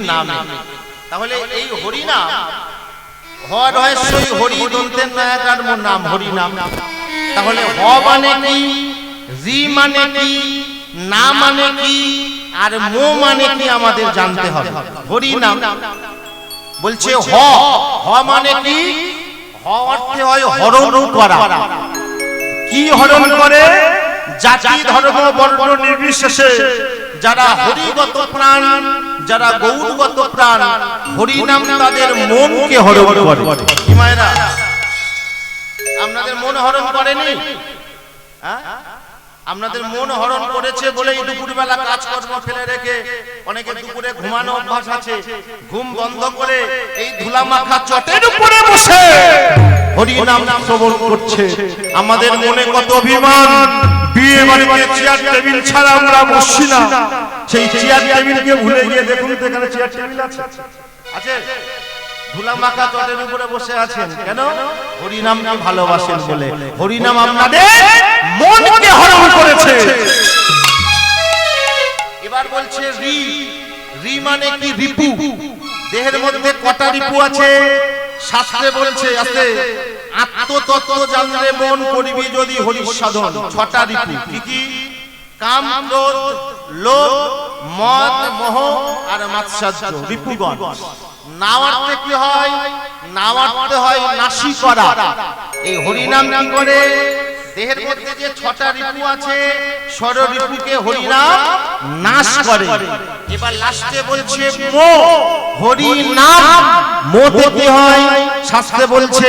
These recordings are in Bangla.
নামে। তাহলে এই হরি নাম হর রহস্যই হরি দন্তের নায়কার নাম হরি নাম। তাহলে হ মানে কি, রি মানে কি, না মানে কি, আর মো মানে কি আমাদের জানতে হবে। হরি নাম বলছে হ, হ মানে কি, হ অর্থে হয় হরণ করা। কি হরণ করে? জাতি ধর্ম বর্ণ নির্বিশেষে যারা হরিগত প্রাণ, যারা গৌরগত প্রাণ, হরি নাম তাদের মনকে হরণ করে। কি মায়েরা, আপনাদের মন হরণ করেনি? আপনাদের মন হরণ করেছে বলেই দুপুরবেলা কাজকর্ম ফেলে রেখে, অনেকে দুপুরে ঘুমানো অভ্যাস আছে, ঘুম বন্ধ করে এই ধুলা মাখা চটের উপরে বসে হরি নাম শ্রবণ করছে। আমাদের মনে কত অভিমান, বিয়ে বাড়িতে চেয়ার টেবিল ছাড়া আমরা বসছি না, সেই চেয়ার টেবিলকে ভুলে গিয়ে দেখুন তো এখানে চেয়ার টেবিল আছে, আছে ধুলা মাখা চটের উপরে বসে আছেন কেন? হরি নামকে ভালোবাসেন বলে। হরি নাম আপনাদের মনকে হরণ করেছে। এবার বলছে রি, রি মানে কি? রিপু। দেহের মধ্যে কটা রিপু আছে? শাস্ত্রে বলছে আছে, আত্মতত্ত্ব জানলে মন করিবি যদি হরি সাধন। ছটা রিপু। কি কি? কাম, ক্রোধ, লোভ, মদ, মোহ আর মাৎসর্য রিপুগণ। নাওয়ার্থে কি হয়? নাওয়ার্থে হয় নাশী করা। এই হরি নাম কি করে? দেহের মধ্যে যে ছটা রিপু আছে, ষড় রিপুকে হরি নাম নাশ করে। এবার লাস্টে বলছে মো, হরি নাম মোতে কি হয়? শাস্ত্রে বলছে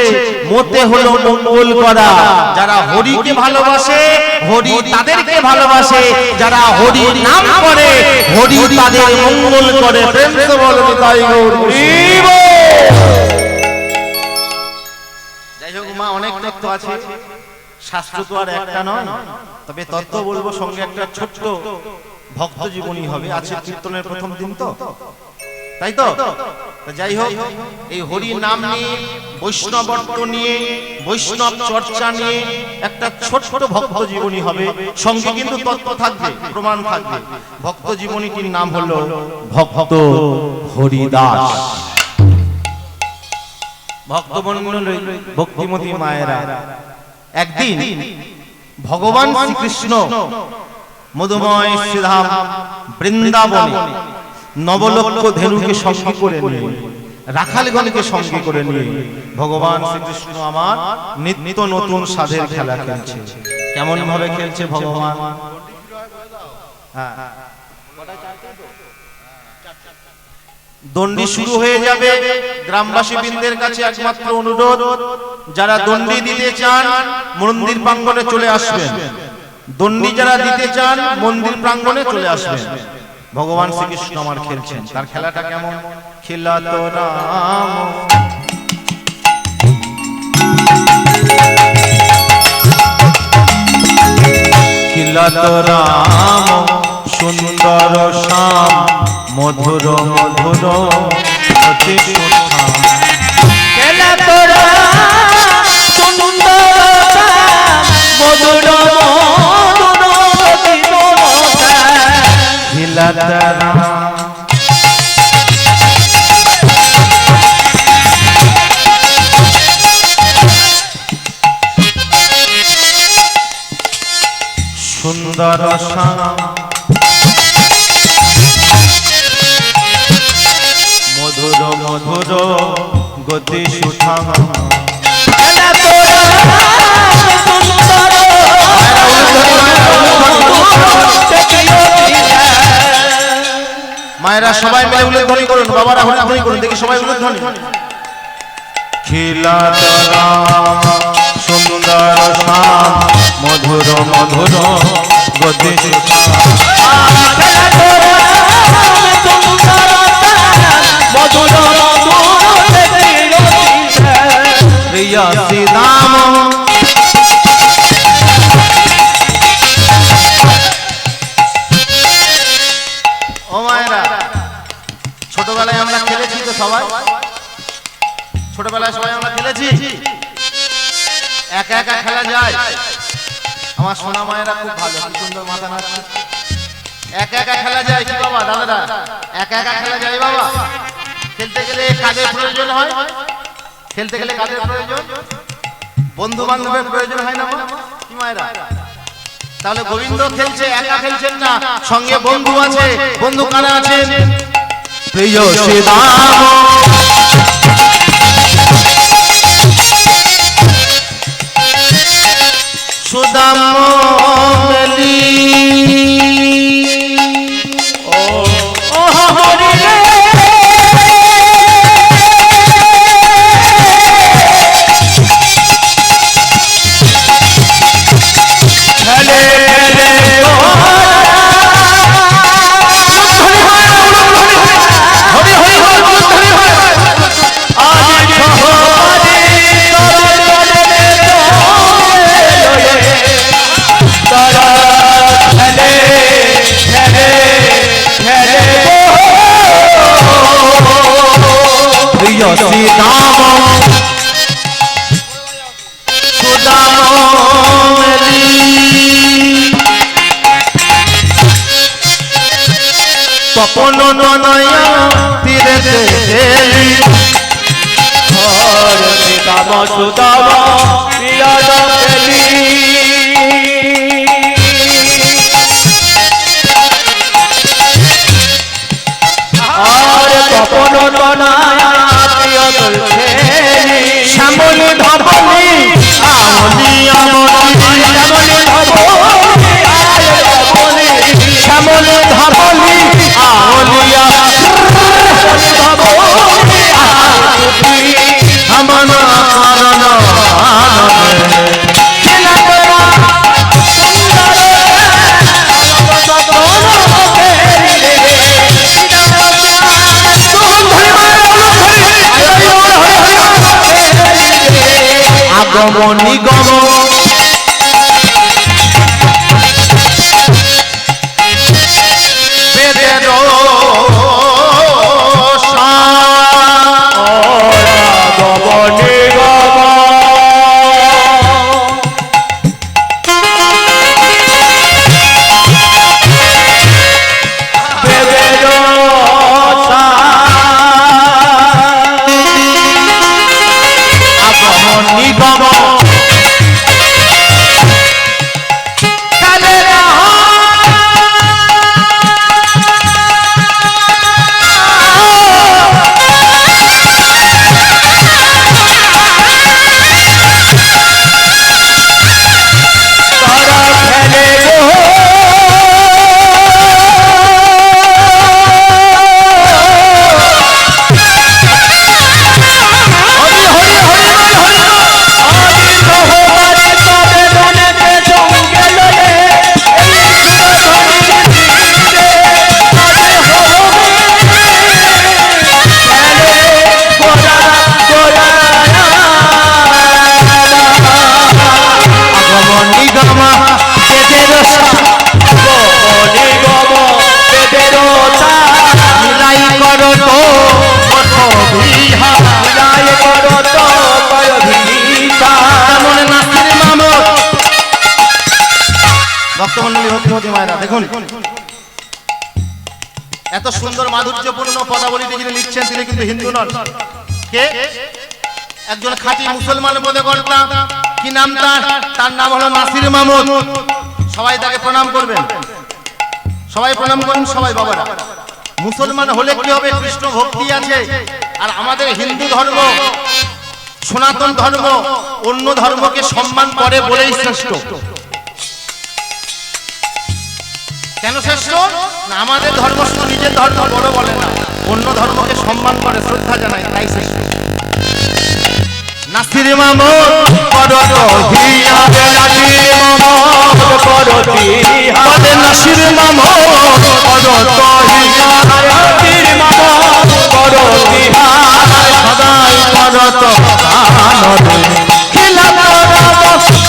মোতে হলো মঙ্গল করা। যারা হরিকে ভালোবাসে, হরি তাদেরকে ভালোবাসে। যারা হরি নাম করে, হরি তাদের মঙ্গল করে। প্রেম তো বলো তাই গৌর। যাই হোক মা, অনেক তত্ত্ব আছে, শাস্ত্র তো আর একটা নয়। তবে তত্ত্ব বলবো, সঙ্গে একটা ছোট্ট ভক্ত জীবনী হবে। আছে কীর্তনের প্রথম দিন তো, তাই তো? যাই হোক, এই হরি নাম নিয়ে, বৈষ্ণবত্ব নিয়ে, বৈষ্ণব চর্চা নিয়ে একটা ছোট্ট ভক্ত জীবনী হবে। সঙ্গে কিন্তু তত্ত্ব থাকবে, প্রমাণ থাকবে। ভক্ত জীবনীটির নাম হলো ভক্ত হরিদাস। ভক্তমণ্ডলী, ভক্তিমতী মায়েরা, একদিন ভগবান শ্রীকৃষ্ণ মধুময় শ্রীধাম বৃন্দাবনে নবলক্ষ ধেনুকে সঙ্গে করে নিয়ে, রাখালগণকে সঙ্গে করে নিয়ে ভগবান শ্রীকৃষ্ণ আমার নিত্য নতুন সাধের খেলা খেলছে। কেমন ভাবে খেলছে ভগবান? দণ্ডি শুরু হয়ে যাবে। গ্রামবাসী বৃন্দের কাছে একমাত্র অনুরোধ, যারা দণ্ডি দিতে চান মন্দির প্রাঙ্গণে চলে আসবেন। দণ্ডি যারা দিতে চান মন্দির প্রাঙ্গণে চলে আসবেন। ভগবান শ্রীকৃষ্ণ আমার খেলছেন। তার খেলাটা কেমন? খেলা তো রাম, খেলা তো রাম, সুন্দর শ্যাম, মধুর মধুর অতি সুঠাম। খেলা তো রাম, সুন্দর শ্যাম, মধুর মধুর অতি সুঠাম। খেলা তো রাম, সুন্দর শ্যাম, মধুর মধুর গতি সুঠাম। মায়েরা সবাই মিলে উল্লেখধ্বনি করুন, বাবারা উল্লেখধ্বনি করুন, দেখি সবাই উল্লেখধ্বনি। খেলা সুন্দর শ্যাম, মধুর মধুর গতি প্রিয় শ্রীরাম। ও মায়েরা, ছোটবেলায় আমরা খেলেছি তো সবাই, ছোটবেলায় সবাই আমরা খেলেছি। একা একা খেলা যায়? আমার সোনা মায়েরা খুব ভালো, সুন্দর মাথা নাড়ছে। একা একা খেলা যায় কি বাবা? দাদারা একা একা খেলা যায় বাবা? কাদের প্রয়োজন হয়? খেলতে গেলে কাদের প্রয়োজন? বন্ধু বান্ধবের প্রয়োজন হয় না কি মায়েরা? তাহলে গোবিন্দ খেলছে, একা খেলছেন না, সঙ্গে বন্ধু আছে। বন্ধু কারা আছেন? প্রিয় শ্রীরাম সুদাম মেলি তপন নয়া তীরেতে এলি হর সীতাম সুদাম প্রিয়দ এলি আর তপন নয়া প্রিয়দ এলি শ্যামল ধবলি আমলি আমলি শ্যামল ধবলি আমলিয়া আমন করণ আগম নিগম দেখুন এত সুন্দর মাধুর্যপূর্ণ পদাবলীটি যিনি লিখছেন তিনি কিন্তু হিন্দু নন। কে? একজন খাঁটি মুসলমান পদকর্তা। কি নাম তার? তার নাম হলো নাসির মাহমুদ। সবাই তাকে প্রণাম করবেন, সবাই প্রণাম করুন, সবাই বাবারা। মুসলমান হলে কি হবে? কৃষ্ণ ভক্তি আছে। আর আমাদের হিন্দু ধর্ম, সনাতন ধর্ম অন্য ধর্মকে সম্মান করে বলেই শ্রেষ্ঠ। কেন শ্রেষ্ঠ? না, আমাদের ধর্ম শুধু নিজের ধর্ম বড় বলে না, অন্য ধর্মকে সম্মান করে, শ্রদ্ধা জানায়, তাই শ্রেষ্ঠ। নাসির মাহমুদ করত হিয়া নাসির মাহমুদ করত হিয়া নাসির মাহমুদ করত হিয়া নাসির মাহমুদ করত হিয়া সদাই করত আনন্দ খিলা করত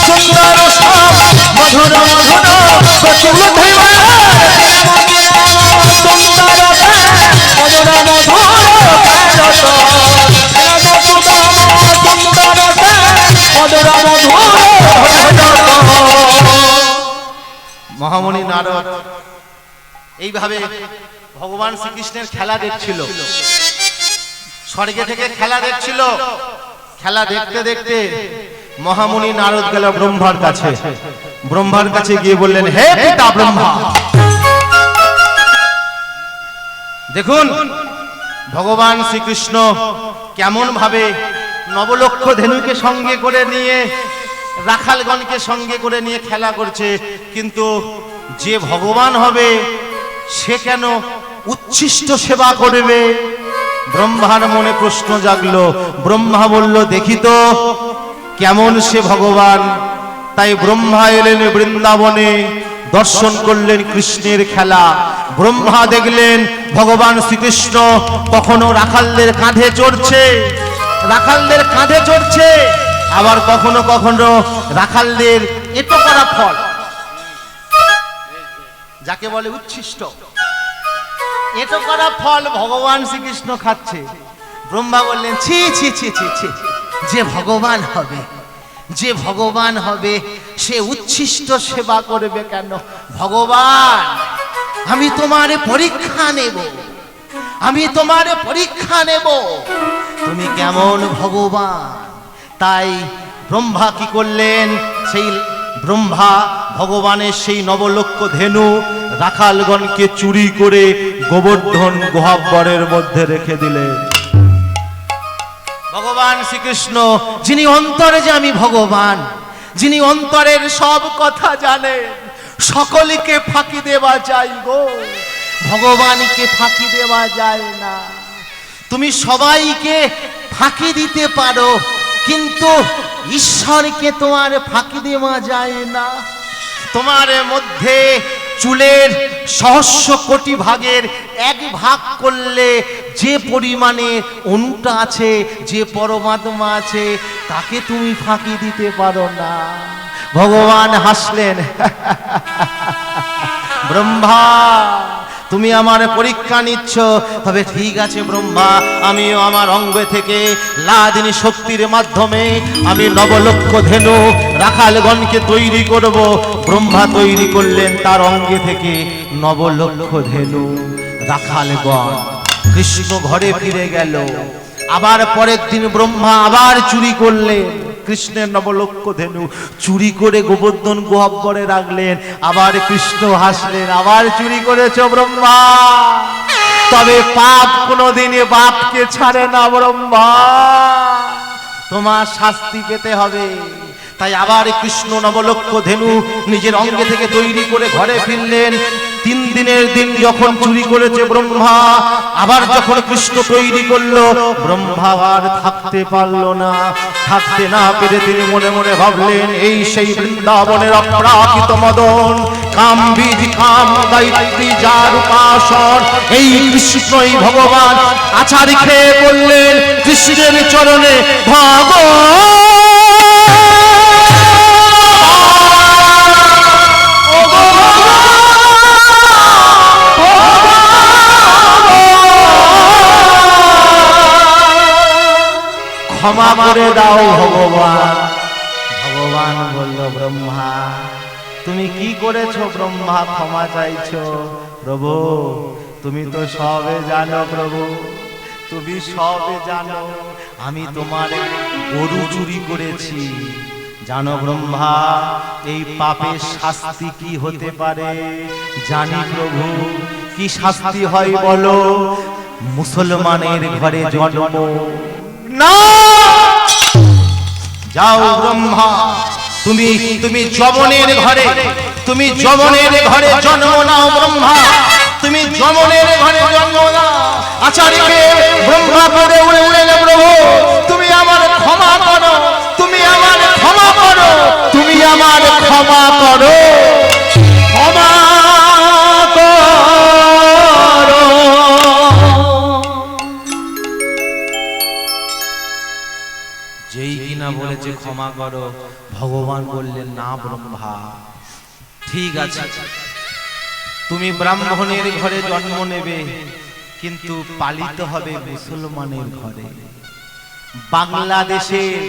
সুন্দর সব মধুর মধুর সচল ধৈর্য মহামণি নারদ এইভাবে ভগবান শ্রীকৃষ্ণের খেলা দেখছিল। স্বর্গে থেকে খেলা দেখছিল। খেলা দেখতে দেখতে মহামুনি নারদ গেল ব্রহ্মার কাছে। ব্রহ্মার কাছে গিয়ে বললেন, হে পিতা ব্রহ্মা, দেখুন ভগবান শ্রীকৃষ্ণ কেমন ভাবে নবলক্ষ ধেনুকে সঙ্গে করে নিয়ে, রাখালগণকে সঙ্গে করে নিয়ে খেলা করছে, কিন্তু যে ভগবান হবে সে কেন উচ্ছিষ্ট সেবা করবে? ব্রহ্মার মনে প্রশ্ন জাগলো। ব্রহ্মা বলল, দেখি তো কেমন সে ভগবান। তাই ব্রহ্মা এলেন বৃন্দাবনে, দর্শন করলেন কৃষ্ণের খেলা। ব্রহ্মা দেখলেন ভগবান শ্রীকৃষ্ণ কখনো রাখালদের কাঁধে চড়ছে, রাখালদের কাঁধে চড়ছে, আবার কখনো কখনো রাখালদের এঁটো করা ফল, যাকে বলে উচ্ছিষ্ট, এঁটো করা ফল ভগবান শ্রীকৃষ্ণ খাচ্ছে। ব্রহ্মা বললেন, ছি ছি ছি ছি ছি, যে ভগবান হবে, যে ভগবান হবে সে উচ্ছিষ্ট সেবা করবে কেন? ভগবান, আমি তোমার পরীক্ষা নেব, আমি তোমার পরীক্ষা নেব, তুমি কেমন ভগবান। তাই ব্রহ্মা কি করলেন? সেই ব্রহ্মা ভগবানের সেই নবলক্ষ ধেনু রাখালগণকে চুরি করে গোবর্ধন গহ্বরের মধ্যে রেখে দিলেন। ভগবান শ্রীকৃষ্ণ, যিনি অন্তরে যে আমি ভগবান, যিনি অন্তরের সব কথা জানেন, সকলকে ফাঁকি দেওয়া যায় গো, ভগবানকে ফাঁকি দেওয়া যায় না। তুমি সবাইকে ফাঁকি দিতে পারো, কিন্তু ঈশ্বরকে তোমার ফাঁকি দেওয়া যায় না। তোমার মধ্যে চুলের সহস্র কোটি ভাগের এক ভাগ করলে যে পরিমাণে অণুটা আছে, যে পরমাত্মা আছে, তাকে তুমি ফাঁকি দিতে পারো না। ভগবান হাসলেন, ব্রহ্মা তুমি আমার পরীক্ষা নিচ্ছ, তবে ঠিক আছে ব্রহ্মা, আমিও আমার অঙ্গ থেকে লাদিনী শক্তির মাধ্যমে আমি নবলক্ষ ধেনু রাখালগণকে তৈরি করব। ব্রহ্মা তৈরি করলেন তার অঙ্গে থেকে নবলক্ষ ধেনু রাখালগণ। কৃষ্ণ ঘরে ফিরে গেল। আবার পরের দিন ব্রহ্মা আবার চুরি করলেন কৃষ্ণের নবলক্ষ ধেনু, চুরি করে গোবর্ধন গহ্বরে রাখলেন। আবার কৃষ্ণ হাসলেন, আবার চুরি করেছো ব্রহ্মা, তবে পাপ কোনোদিনই বাপকে ছাড়ে না ব্রহ্মা, তোমার শাস্তি পেতে হবে। তাই আবার কৃষ্ণ নবলক্ষ ধেনু নিজের অঙ্গে থেকে তৈরি করে ঘরে ফিরলেন। 3 দিনের দিন যখন চুরি করেছে ব্রহ্মা, আবার যখন কৃষ্ণ তৈরি করলো, ব্রহ্মা আর থাকতে পারলো না। থাকতে না পেরে তিনি মনে মনে ভাবলেন, এই সেই বৃন্দাবনের অপ্রাকৃত মদন, কাম বীজ কাম গায়ত্রী যার উপাসন, এই কৃষ্ণই ভগবান। আচারি খেয়ে বললেন কৃষ্ণের চরণে, ভগবান ক্ষমা করে দাও ভগবান। ভগবান বলল, ব্রহ্মা তুমি কি করেছো? ব্রহ্মা ক্ষমা চাইছো? প্রভু তুমি তো সবে জানো, প্রভু তুমি সবে জানো, আমি তোমার গরু চুরি করেছি। জানো ব্রহ্মা, এই পাপের শাস্তি কি হতে পারে? জানি প্রভু, কি শাস্তি হয় বলো? মুসলমানের ঘরে জন্ম। না, যাও ব্রহ্মা, তুমি যমনের ঘরে, তুমি যমনের ঘরে জন্ম নাও ব্রহ্মা, তুমি যমনের ঘরে জন্ম নাও। আচার্যকে ব্রহ্মা করে উড়ে উড়ে প্রভু তুমি আমার ক্ষমা করো, তুমি আমার ক্ষমা করো, তুমি আমার ক্ষমা করো, ক্ষমা করো। যেই কিনা বলেছে ক্ষমা করো, ভগবান বললেন, না ব্রহ্মা ঠিক আছে, তুমি ব্রাহ্মণের ঘরে জন্ম নেবে, কিন্তু পালিত হবে মুসলমানের ঘরে। বাংলাদেশের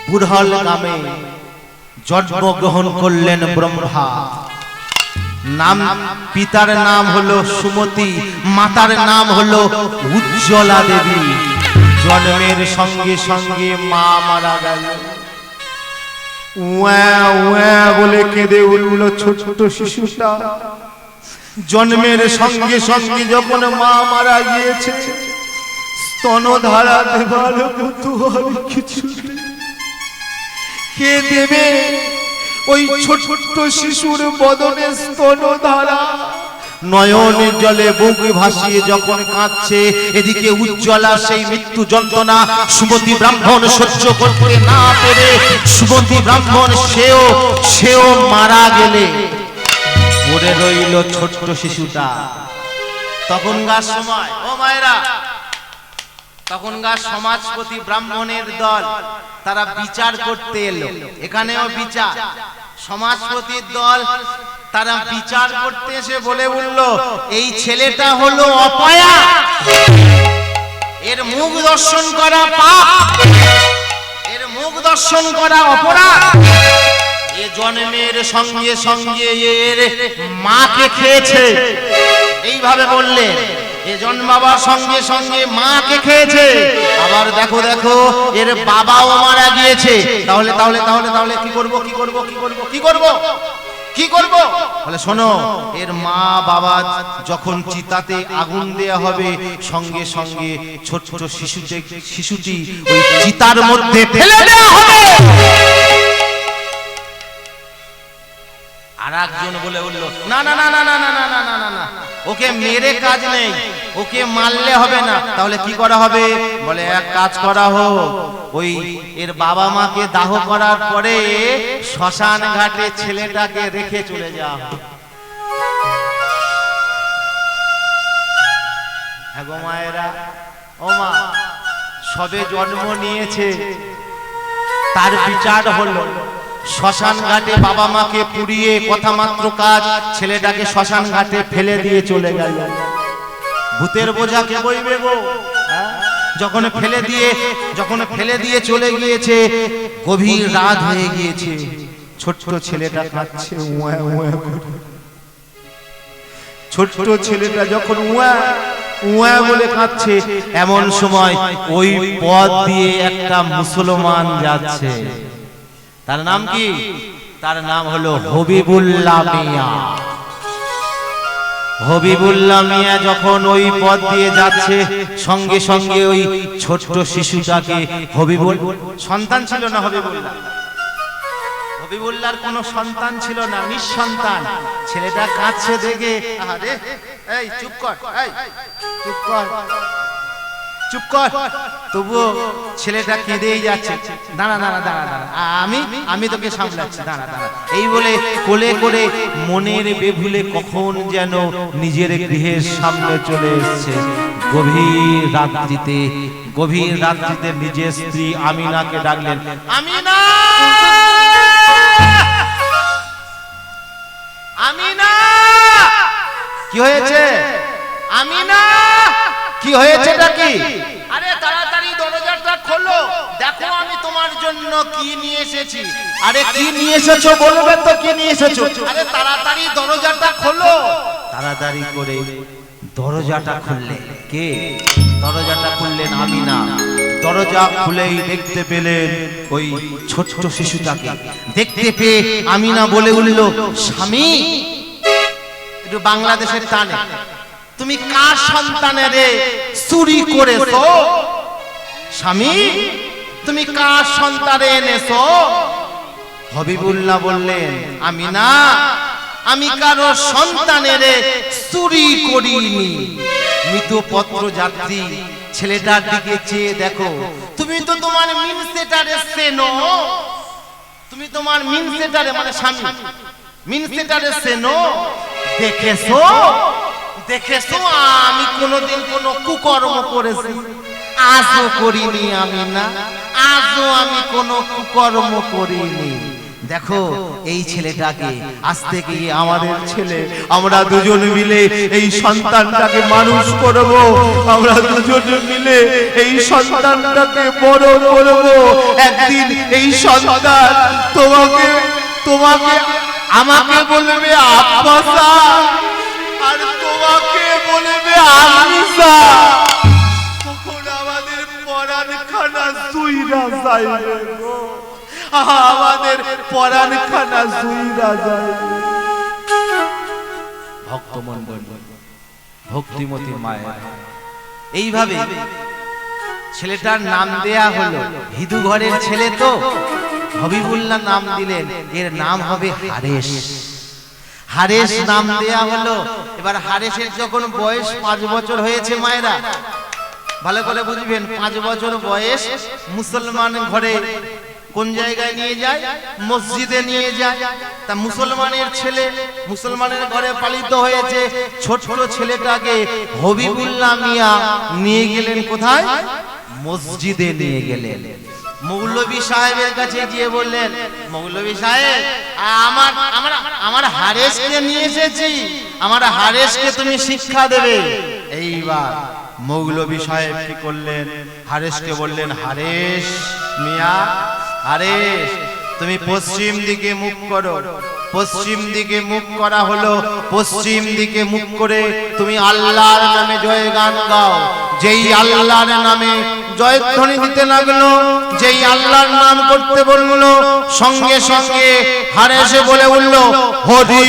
বুড়হল গ্রামে জন্মগ্রহণ করলেন ব্রহ্মা। নাম, পিতার নাম হলো সুমতি, মাতার নাম হলো উজ্জ্বলা দেবী। জন্মের সঙ্গে সঙ্গে মা মারা গেল। ওয়া ওয়া বলে কেঁদে উঠল ছোট শিশুটা। জন্মের সঙ্গে সঙ্গে যখন মা মারা গিয়েছে, স্তনধারা দেবার মতো আর কিছু নেই। কে দেবে ওই ছোট শিশুর বদনে স্তনধারা? নয়ন জলে বুক ভাসিয়ে যখন কাঁদছে, এদিকে উজ্জ্বলা সেই মৃত্যু যন্ত্রণা সুমতি ব্রাহ্মণ সহ্য করতে না পেরে, সুমতি ব্রাহ্মণ সেও মারা গেলে পড়ে রইল ছোট্ট শিশুটা। তখনকার সময়, ও মায়েরা, তখনকার সমাজপতি ব্রাহ্মণের দল তারা বিচার করতে এলো। এখানেও বিচার, সমাজপতির দল তারা বিচার করতে এসে বলে বলল, এই ছেলেটা হলো অপয়া, এর মুখ দর্শন করা পাপ, এর মুখ দর্শন করা অপরাধ। এ জন্মের সঙ্গে সঙ্গে এর মাকে খেয়েছে, এইভাবে বললেন। এ জন্মাবার সঙ্গে সঙ্গে মাকে খেয়েছে। আবার দেখো দেখো এর বাবাও মারা গিয়েছে। তাহলে তাহলে তাহলে তাহলে কি করব কি করব কি করব কি করব কি করব? বলে শোনো, এর মা বাবা যখন চিতাতে আগুন দেয়া হবে, সঙ্গে সঙ্গে ছোট ছোট শিশুটি ওই চিতার মধ্যে ফেলে দেওয়া হবে। আর একজন বলে উঠল, না না না না না না না না না না, ওকে মেরে কাজ নেই, ওকে মারলে হবে না। তাহলে কি করা হবে? বলে এক কাজ করা হোক, ওই এর বাবা মাকে দাহ করার পরে শ্মশান ঘাটে ছেলেটাকে রেখে চলে যাও। হ্যাঁ গো মায়েরা, ও মা, সবে জন্ম নিয়েছে, তার বিচার হলো শ্মশান ঘাটে বাবা মাকে পুড়িয়ে কথা মাত্র কাজ, ছেলেটাকে শ্মশান ঘাটে ফেলে দিয়ে চলে গেল। ভূতের বোঝা কে বইবে গো? যখন ফেলে দিয়ে চলে গিয়েছে, গভীর রাত হয়ে গিয়েছে, ছোট্ট ছেলেটা কাঁদছে ওয়া ওয়া করে। ছোট্ট ছেলেটা যখন ওয়া ওয়া বলে কাঁদছে, এমন সময় ওই পথ দিয়ে একটা মুসলমান যাচ্ছে। তার নাম কি? তার নাম হলো হবিবুল্লাহ মিয়া। হবিবুল্লাহ মিয়া যখন ওই পথ দিয়ে যাচ্ছে, সঙ্গে সঙ্গে ওই ছোট্ট শিশুটাকে, সন্তান ছিল না হবিবুল্লাহর কোনো সন্তান ছিল না, নিঃসন্তান। ছেলেটা কাঁদছে দেখে, আরে এই চুপ কর, এই চুপ কর, চুপ কর। তবুও ছেলেটা কেঁদেই যাচ্ছে। দাঁড়া দাঁড়া দাঁড়া দাঁড়া, আমি তোকে সামলাচ্ছি, দাঁড়া দাঁড়া। এই বলে কোলে করে মনের বেভুলে কখন যেন নিজের গৃহের সামনে চলে এসেছে। গভীর রাত্রিতে নিজের স্ত্রী আমিনাকে ডাকলেন, আমিনা, আমিনা, কি হয়েছে? আমিনা, কি হয়েছে নাকি? আরে তাড়াতাড়ি দরজাটা খোলো, দেখো আমি তোমার জন্য কি নিয়ে এসেছি। আরে কি নিয়ে এসেছো বলবে তো, কি নিয়ে এসেছো? আরে তাড়াতাড়ি দরজাটা খোলো। তাড়াতাড়ি করে দরজাটা খুললেন। কে? দরজাটা খুললেন আমিনা। দরজা খুলেই দেখতে পেলেন ওই ছোট্ট শিশুটাকে। দেখতে পেয়ে আমিনা বলে উঠল, স্বামী, একটু বাংলাদেশের টানে, তুমি কার সন্তানের চুরি করেছো? স্বামী, তুমি কার সন্তানে এনেছো? হবিবুল্লাহ বললেন, আমিনা, আমি কারো সন্তানের চুরি করিনি। মৃত পত্র যাত্রী ছেলেটার দিকে চেয়ে দেখো, তুমি তো তোমার মিনসেটারে চেনো, তুমি তোমার মিনসেটারে মানে স্বামী মিনসেটারে চেনো, দেখেছো দেখেছো আমি কোনোদিন কোনো কুকর্ম করেছি? আজও করিনি আমিনা, আজও আমি কোনো কুকর্ম করিনি। দেখো এই ছেলেটাকে, আজ থেকে আমাদের ছেলে, আমরা দুজন মিলে এই সন্তানটাকে মানুষ করব, আমরা দুজন মিলে এই সন্তানটাকে বড় করব। একদিন এই সন্তান তোমাকে আমাকে বলবে আব্বাসা, আর তোমাকে বলবে আমিসা। তখন আমাদের পরাণখানা সুইরা যাইবে গো, আমাদের পরাণখানা সুইরা যাইবে। ভক্তমণ্ডল, ভক্তিমতী মায়ের এইভাবে ছেলেটার নাম দেয়া হলো। হিন্দু ঘরের ছেলে তো, হবিবুল্লাহ নাম দিলেন, এর নাম হবে হারেস। হারেস নাম দেয়া হলো। এবার হারেসের যখন বয়স 5 বছর হয়েছে, মায়েরা ভালো করে বুঝবেন, 5 বছর বয়স মুসলমান ঘরে কোন জায়গায় নিয়ে যায়? মসজিদে নিয়ে যায়। তা মুসলমানের ছেলে মুসলমানের ঘরে পালিত হয়েছে, ছোট ছোট ছেলেটাকে হবিবুল্লাহ মিয়া নিয়ে গেলেন কোথায়? মসজিদে নিয়ে গেলেন। মৌলভী সাহেবের কাছে গিয়ে বললেন, মৌলভী সাহেব, আমার হারেসকে নিয়ে এসেছি, আমার হারেসকে তুমি শিক্ষা দেবে। এইবার মৌলভী সাহেব কি করলেন? হারেসকে বললেন, হারেস মিয়া, হারেস তুমি পশ্চিম দিকে মুখ করো। পশ্চিম দিকে মুখ করা হলো। পশ্চিম দিকে মুখ করে তুমি আল্লাহর নামে জয়গান গাও। যেই আল্লাহর নামে জয়ধ্বনি দিতে লাগলো, যেই আল্লাহর নাম করতে বললো, সঙ্গে সঙ্গে হারেসে বলে উঠল, হরি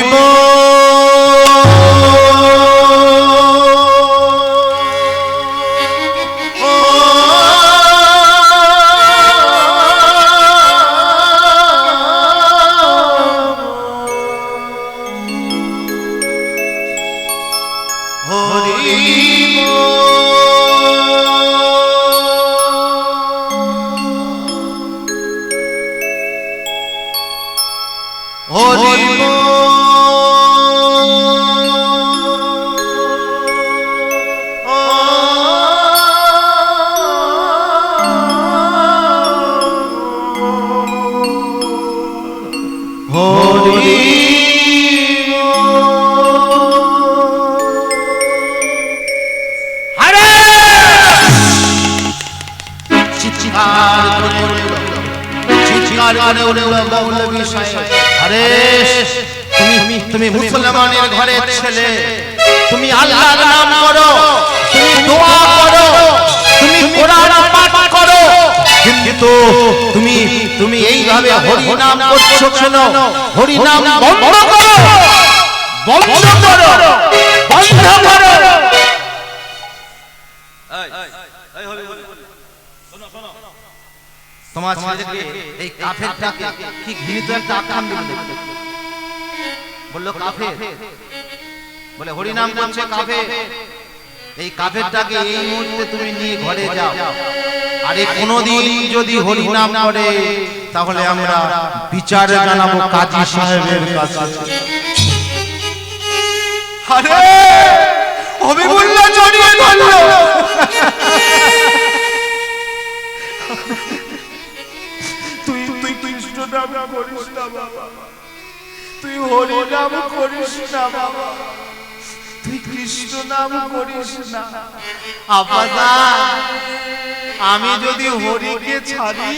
তুমি মুসলমানের ঘরের ছেলে, তুমি আল্লাহর নাম করো, তুমি দোয়া করো, তুমি কোরআন পাঠ করো, কিন্তু তুমি এইভাবে হরি নাম করছো কেন? হরি নাম বন্ধ করো, বন্ধ করো, বন্ধ করো। তোমার ছেলেকে এই কাফেরটাকে কি ঘৃণিত একটা আখ্যান দিল, বললো কাফের, বলে হরি নাম করছে কাফের। এই কাফেরটাকে এই মুহূর্তে তুমি নিয়ে ঘরে যাও, আরে কোনদিন যদি হরি নাম করে তাহলে আমরা বিচার জানাবো কাজী সাহেবের কাছে। আরে হবিবুল্লাহ জড়িয়ে ধরলো। তুই কৃষ্ণ নাম করিস না বাবা, তুই হরি নাম করিস না বাবা, তুই কৃষ্ণ নাম করিস না। আব্বাজান, আমি যদি হরিকে ছাড়ি,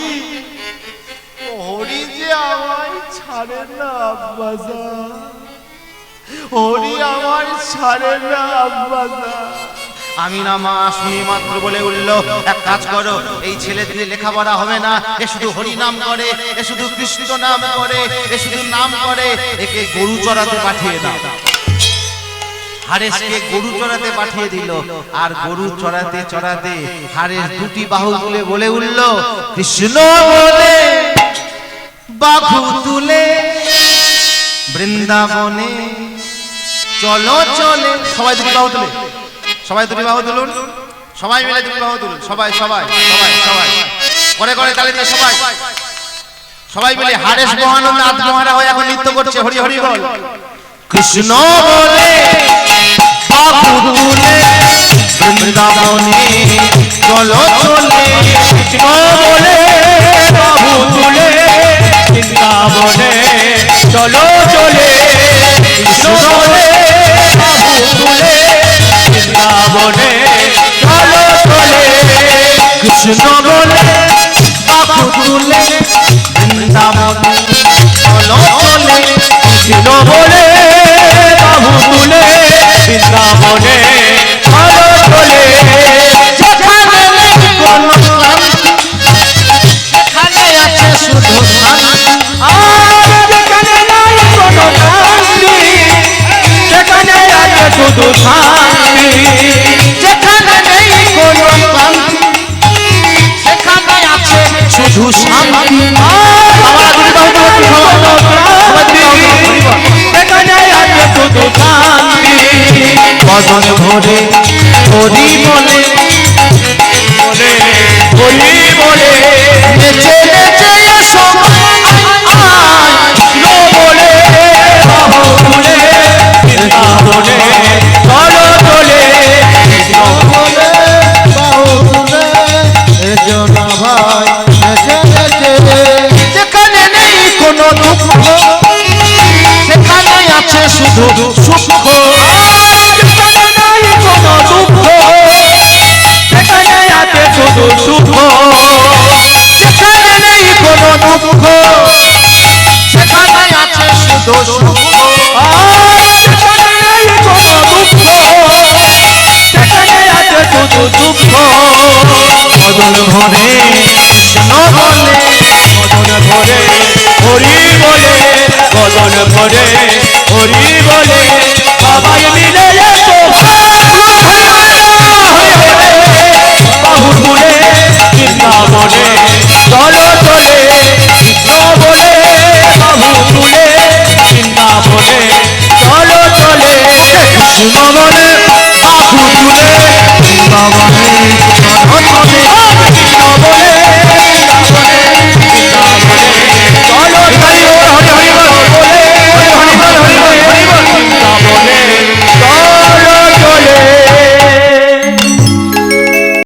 হরি যে আমায় ছাড়ে না আব্বাজান, হরি আমায় ছাড়ে না আব্বাজান। আমি না মা শুনি মাত্র বলে উঠল, এক কাজ করো, এই ছেলে দিলে লেখাপড়া হবে না, এ শুধু হরি নাম করে, এ শুধু কৃষ্ণ নাম করে, এ শুধু নাম করে, একে গরু চড়াতে পাঠিয়ে দাও। হারেসকে গরু চড়াতে পাঠিয়ে দিল। আর গরু চড়াতে চড়াতে হারেস দুটি বাহু তুলে বলে উঠল, কৃষ্ণ বলে বাহু তুলে বৃন্দাবনে চলো চলে। সবাই দুটি বাহু তুলে, সবাই দুটি বাহু তুলুন, সবাই মিলে দুটি বাহু তুলুন, সবাই সবাই সবাই সবাই করে করে তালি দিয়ে সবাই সবাই মিলে হারেস মহানন্দ আত্মহারা হয়ে এখন নৃত্য করছে, হরি হরি বল। কৃষ্ণ বলে বাহু তুলে বৃন্দাবনে চলো চলে, কৃষ্ণ বলে বাহু তুলে বৃন্দাবনে চলো চলে, কৃষ্ণ বলে বাহু তুলে বৃন্দাবনে চলো চলে, কৃষ্ণ বলে বাহু তুলে বৃন্দাবনে চলো চলে, বদন ভরে হরি বলে বলে হরি বলে নেচে নেচে এসো কৃষ্ণ বলে বাহু তুলে বৃন্দাবনে চলো চলে কৃষ্ণ বলে বাহু তুলে এসো না ভাই নেচে নেচে যেখানে নেই কোনো দুঃখ সেখানে আছে শুধু সুখ যেখানে নাই কোনো দুঃখ সেখানে আছে শুধু সুখ যেখানে নেই কোনো দুঃখ সেখানে আছে শুধু সুখ যেখানে নাই কোনো দুঃখ সেখানে আছে শুধু দুঃখ বদন ভরে কৃষ্ণ বলে বদন ভরে হরি বলে বদন ভরে হরি বলে সবাই মিলে এসো বাহু তুলে বৃন্দাবনে চলো চলে কৃষ্ণ বলে বাহু তুলে বৃন্দাবনে চলো চলে কৃষ্ণ বলে বাহু তুলে বৃন্দাবনে